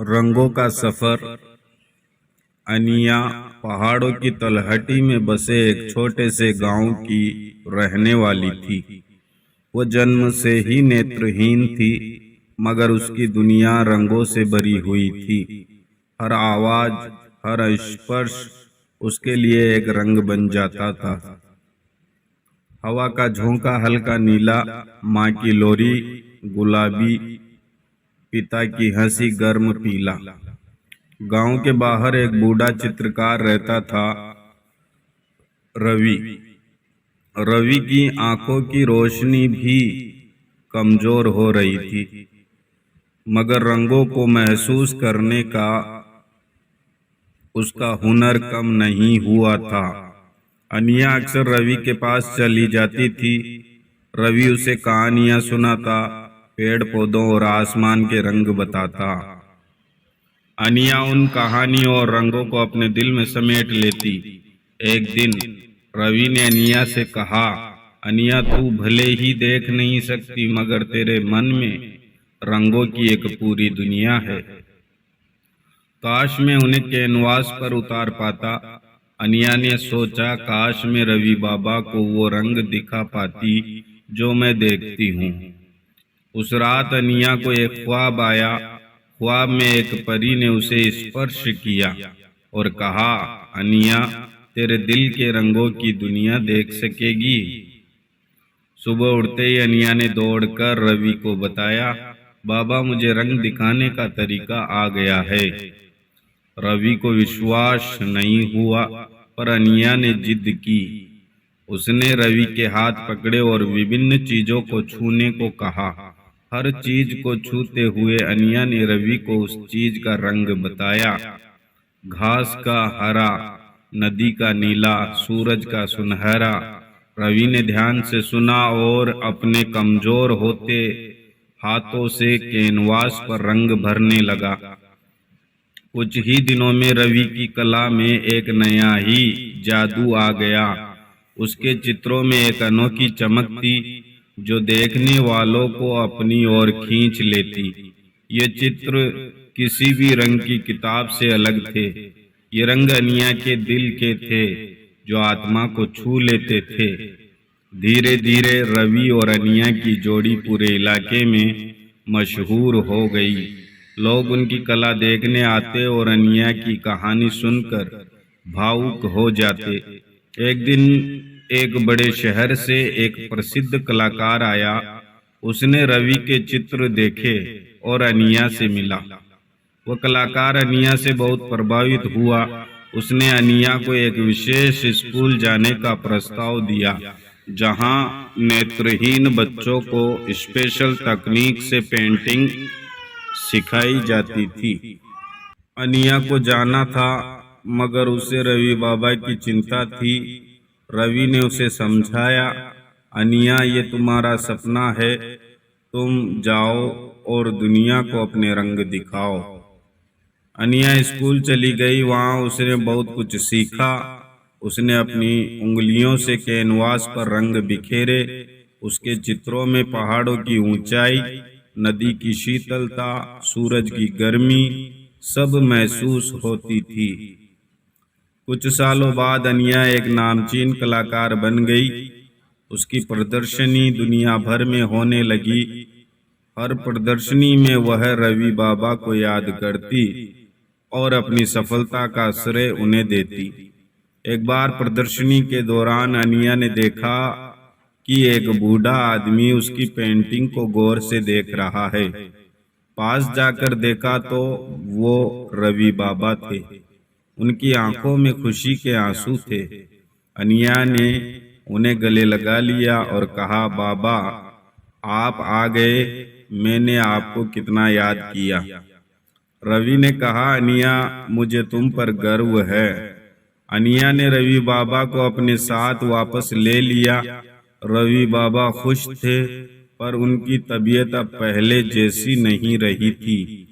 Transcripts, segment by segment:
रंगों का सफर। अनिया पहाड़ों की तलहटी में बसे एक छोटे से गांव की रहने वाली थी। वो जन्म से ही नेत्रहीन थी, मगर उसकी दुनिया रंगों से भरी हुई थी। हर आवाज, हर स्पर्श उसके लिए एक रंग बन जाता था। हवा का झोंका हल्का नीला, माँ की लोरी गुलाबी, पिता की हंसी गर्म पीला। गांव के बाहर एक बूढ़ा चित्रकार रहता था, रवि। रवि की आंखों की रोशनी भी कमजोर हो रही थी, मगर रंगों को महसूस करने का उसका हुनर कम नहीं हुआ था। अनिया अक्सर रवि के पास चली जाती थी। रवि उसे कहानियां सुनाता, पेड़ पौधों और आसमान के रंग बताता। अनिया उन कहानियों और रंगों को अपने दिल में समेट लेती। एक दिन रवि ने अनिया से कहा, अनिया, तू भले ही देख नहीं सकती, मगर तेरे मन में रंगों की एक पूरी दुनिया है। काश मैं उन्हें कैनवास पर उतार पाता। अनिया ने सोचा, काश मैं रवि बाबा को वो रंग दिखा पाती जो मैं देखती हूँ। उस रात अनिया को एक ख्वाब आया। ख्वाब में एक परी ने उसे स्पर्श किया और कहा, अनिया, तेरे दिल के रंगों की दुनिया देख सकेगी। सुबह उठते ही अनिया ने दौड़कर रवि को बताया, बाबा, मुझे रंग दिखाने का तरीका आ गया है। रवि को विश्वास नहीं हुआ, पर अनिया ने जिद की। उसने रवि के हाथ पकड़े और विभिन्न चीजों को छूने को कहा। हर चीज को छूते हुए अनिया ने रवि को उस चीज का रंग बताया। घास का हरा, नदी का नीला, सूरज का सुनहरा। रवि ने ध्यान से सुना और अपने कमजोर होते हाथों से कैनवास पर रंग भरने लगा। कुछ ही दिनों में रवि की कला में एक नया ही जादू आ गया। उसके चित्रों में एक अनोखी चमक थी जो देखने वालों को अपनी ओर खींच लेती। ये चित्र किसी भी रंग की किताब से अलग थे। ये रंग अनिया के दिल के थे, जो आत्मा को छू लेते थे। धीरे धीरे रवि और अनिया की जोड़ी पूरे इलाके में मशहूर हो गई। लोग उनकी कला देखने आते और अनिया की कहानी सुनकर भावुक हो जाते। एक दिन एक बड़े शहर से एक प्रसिद्ध कलाकार आया। उसने रवि के चित्र देखे और अनिया से मिला। वह कलाकार अनिया से बहुत प्रभावित हुआ। उसने अनिया को एक विशेष स्कूल जाने का प्रस्ताव दिया, जहां नेत्रहीन बच्चों को स्पेशल तकनीक से पेंटिंग सिखाई जाती थी। अनिया को जाना था, मगर उसे रवि बाबा की चिंता थी। रवि ने उसे समझाया, अनिया, ये तुम्हारा सपना है, तुम जाओ और दुनिया को अपने रंग दिखाओ। अनिया स्कूल चली गई। वहां उसने बहुत कुछ सीखा। उसने अपनी उंगलियों से कैनवास पर रंग बिखेरे। उसके चित्रों में पहाड़ों की ऊंचाई, नदी की शीतलता, सूरज की गर्मी सब महसूस होती थी। कुछ सालों बाद अनिया एक नामचीन कलाकार बन गई। उसकी प्रदर्शनी दुनिया भर में होने लगी। हर प्रदर्शनी में वह रवि बाबा को याद करती और अपनी सफलता का श्रेय उन्हें देती। एक बार प्रदर्शनी के दौरान अनिया ने देखा कि एक बूढ़ा आदमी उसकी पेंटिंग को गौर से देख रहा है। पास जाकर देखा तो वो रवि बाबा थे। उनकी आंखों में खुशी के आंसू थे। अनिया ने उन्हें गले लगा लिया और कहा, बाबा, आप आ गए, मैंने आपको कितना याद किया। रवि ने कहा, अनिया, मुझे तुम पर गर्व है। अनिया ने रवि बाबा को अपने साथ वापस ले लिया। रवि बाबा खुश थे, पर उनकी तबीयत अब पहले जैसी नहीं रही थी।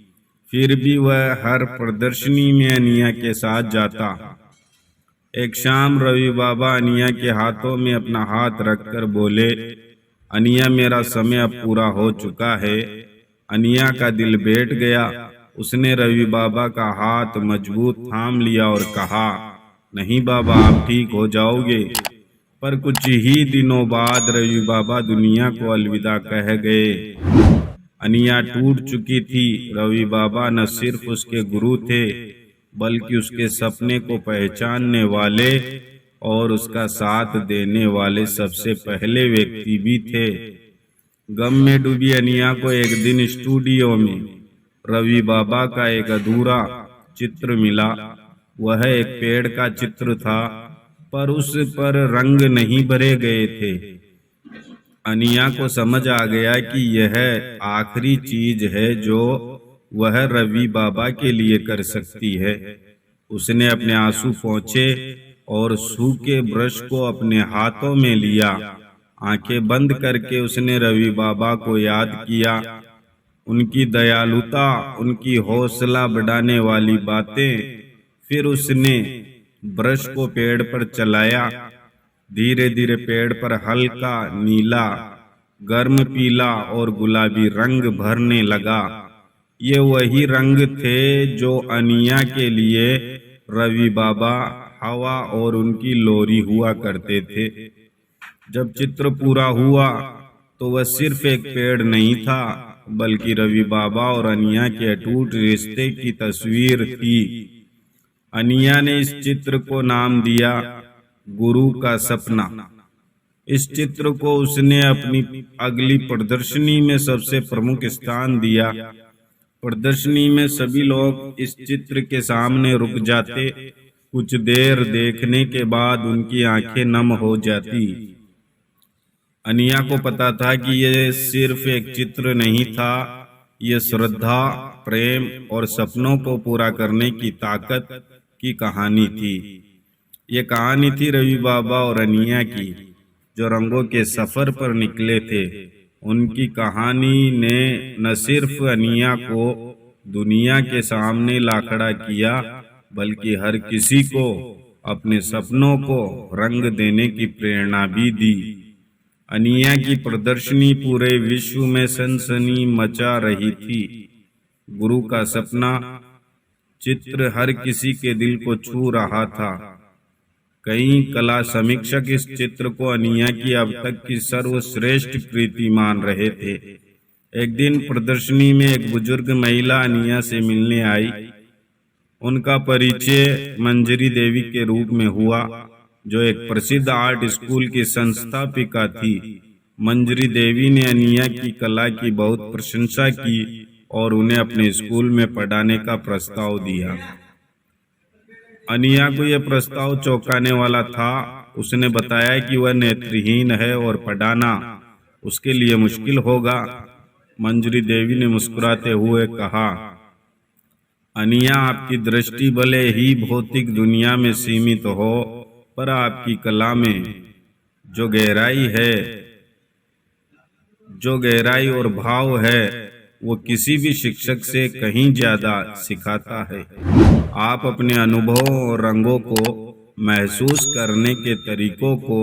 फिर भी वह हर प्रदर्शनी में अनिया के साथ जाता। एक शाम रवि बाबा अनिया के हाथों में अपना हाथ रखकर बोले, अनिया, मेरा समय अब पूरा हो चुका है। अनिया का दिल बैठ गया। उसने रवि बाबा का हाथ मजबूत थाम लिया और कहा, नहीं बाबा, आप ठीक हो जाओगे। पर कुछ ही दिनों बाद रवि बाबा दुनिया को अलविदा कह गए। अनिया टूट चुकी थी। रवि बाबा न सिर्फ उसके गुरु थे, बल्कि उसके सपने को पहचानने वाले और उसका साथ देने वाले सबसे पहले व्यक्ति भी थे। गम में डूबी अनिया को एक दिन स्टूडियो में रवि बाबा का एक अधूरा चित्र मिला। वह एक पेड़ का चित्र था, पर उस पर रंग नहीं भरे गए थे। अनिया को समझ आ गया कि यह आखिरी चीज है जो वह रवि बाबा के लिए कर सकती है। उसने अपने आंसू पोंछे और सूखे ब्रश को अपने हाथों में लिया। आंखें बंद करके उसने रवि बाबा को याद किया, उनकी दयालुता, उनकी हौसला बढ़ाने वाली बातें। फिर उसने ब्रश को पेड़ पर चलाया। धीरे धीरे पेड़ पर हल्का नीला, गर्म पीला और गुलाबी रंग भरने लगा। ये वही रंग थे जो अनिया के लिए रवि बाबा, हवा और उनकी लोरी हुआ करते थे। जब चित्र पूरा हुआ तो वह सिर्फ एक पेड़ नहीं था, बल्कि रवि बाबा और अनिया के अटूट रिश्ते की तस्वीर थी। अनिया ने इस चित्र को नाम दिया गुरु का सपना। इस चित्र को उसने अपनी अगली प्रदर्शनी में सबसे प्रमुख स्थान दिया। प्रदर्शनी में सभी लोग इस चित्र के सामने रुक जाते। कुछ देर देखने के बाद उनकी आंखें नम हो जाती। अनिया को पता था कि यह सिर्फ एक चित्र नहीं था, यह श्रद्धा, प्रेम और सपनों को पूरा करने की ताकत की कहानी थी। ये कहानी थी रवि बाबा और अनिया की, जो रंगों के सफर पर निकले थे। उनकी कहानी ने न सिर्फ अनिया को दुनिया के सामने ला खड़ा किया, बल्कि हर किसी को अपने सपनों को रंग देने की प्रेरणा भी दी। अनिया की प्रदर्शनी पूरे विश्व में सनसनी मचा रही थी। गुरु का सपना चित्र हर किसी के दिल को छू रहा था। कई कला समीक्षक इस चित्र को अनिया की अब तक की सर्वश्रेष्ठ कृति मान रहे थे। एक दिन प्रदर्शनी में एक बुजुर्ग महिला अनिया से मिलने आई। उनका परिचय मंजरी देवी के रूप में हुआ, जो एक प्रसिद्ध आर्ट स्कूल की संस्थापिका थी। मंजरी देवी ने अनिया की कला की बहुत प्रशंसा की और उन्हें अपने स्कूल में पढ़ाने का प्रस्ताव दिया। अनिया को यह प्रस्ताव चौंकाने वाला था। उसने बताया कि वह नेत्रहीन है और पढ़ाना उसके लिए मुश्किल होगा। मंजरी देवी ने मुस्कुराते हुए कहा, अनिया, आपकी दृष्टि भले ही भौतिक दुनिया में सीमित हो, पर आपकी कला में जो गहराई और भाव है, वो किसी भी शिक्षक से कहीं ज्यादा सिखाता है। आप अपने अनुभवों और रंगों को महसूस करने के तरीकों को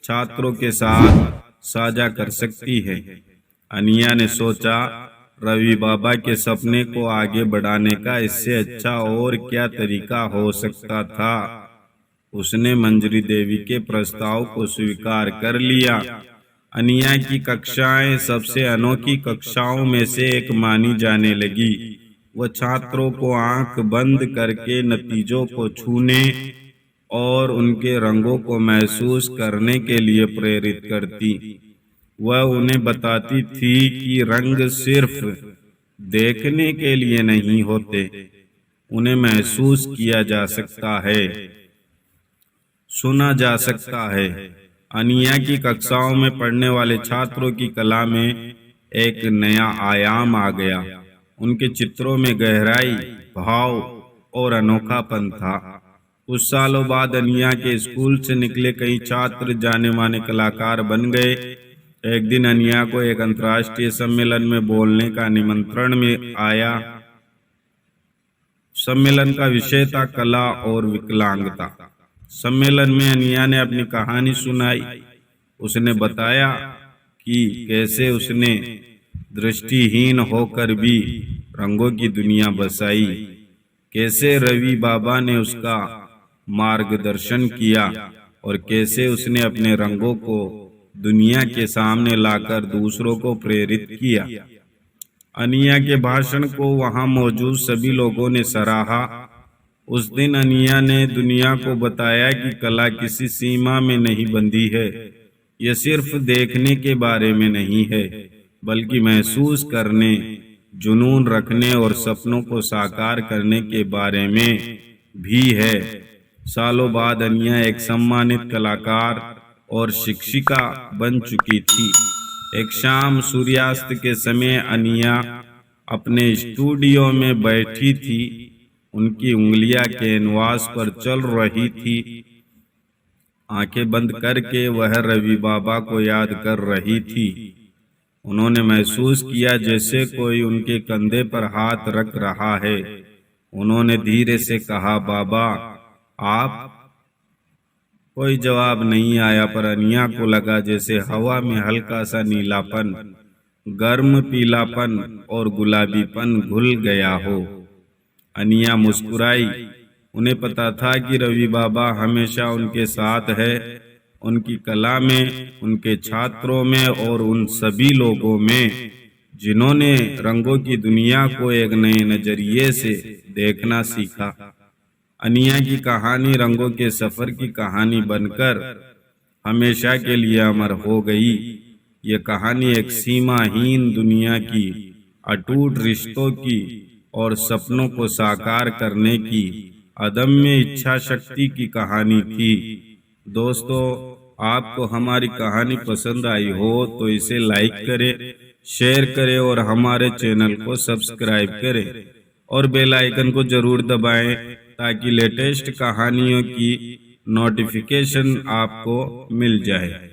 छात्रों के साथ साझा कर सकती है। अनिया ने सोचा, रवि बाबा के सपने को आगे बढ़ाने का इससे अच्छा और क्या तरीका हो सकता था। उसने मंजरी देवी के प्रस्ताव को स्वीकार कर लिया। अनिया की कक्षाएं सबसे अनोखी कक्षाओं में से एक मानी जाने लगी। वह छात्रों को आंख बंद करके नतीजों को छूने और उनके रंगों को महसूस करने के लिए प्रेरित करती। वह उन्हें बताती थी कि रंग सिर्फ देखने के लिए नहीं होते, उन्हें महसूस किया जा सकता है, सुना जा सकता है। अनिया की कक्षाओं में पढ़ने वाले छात्रों की कला में एक नया आयाम आ गया। उनके चित्रों में गहराई, भाव और अनोखापन था। कुछ सालों बाद अनिया के स्कूल से निकले कई छात्र जाने माने कलाकार बन गए। एक दिन अनिया को एक अंतर्राष्ट्रीय सम्मेलन में बोलने का निमंत्रण में आया। सम्मेलन का विषय था कला और विकलांगता। सम्मेलन में अनिया ने अपनी कहानी सुनाई। उसने बताया कि कैसे उसने दृष्टिहीन होकर भी रंगों की दुनिया बसाई। कैसे रवि बाबा ने उसका मार्गदर्शन किया और कैसे उसने अपने रंगों को दुनिया के सामने लाकर दूसरों को प्रेरित किया। अनिया के भाषण को वहां मौजूद सभी लोगों ने सराहा। उस दिन अनिया ने दुनिया को बताया कि कला किसी सीमा में नहीं बंधी है। यह सिर्फ देखने के बारे में नहीं है, बल्कि महसूस करने, जुनून रखने और सपनों को साकार करने के बारे में भी है। सालों बाद अनिया एक सम्मानित कलाकार और शिक्षिका बन चुकी थी। एक शाम सूर्यास्त के समय अनिया अपने स्टूडियो में बैठी थी। उनकी उंगलियां कैनवास पर चल रही थी। आंखें बंद करके वह रवि बाबा को याद कर रही थी। उन्होंने महसूस किया जैसे कोई उनके कंधे पर हाथ रख रहा है। उन्होंने धीरे से कहा, बाबा आप? कोई जवाब नहीं आया, पर अनिया को लगा जैसे हवा में हल्का सा नीलापन, गर्म पीलापन और गुलाबीपन घुल गया हो। अनिया मुस्कुराई। उन्हें पता था कि रवि बाबा हमेशा उनके साथ है, उनकी कला में, उनके छात्रों में और उन सभी लोगों में जिन्होंने रंगों की दुनिया को एक नए नजरिए से देखना सीखा। अनिया की कहानी रंगों के सफर की कहानी बनकर हमेशा के लिए अमर हो गई। ये कहानी एक सीमाहीन दुनिया की, अटूट रिश्तों की और सपनों को साकार करने की अदम्य इच्छा शक्ति की कहानी थी। दोस्तों, आपको हमारी कहानी पसंद आई हो तो इसे लाइक करें, शेयर करें और हमारे चैनल को सब्सक्राइब करें और बेल आइकन को जरूर दबाएं ताकि लेटेस्ट कहानियों की नोटिफिकेशन आपको मिल जाए।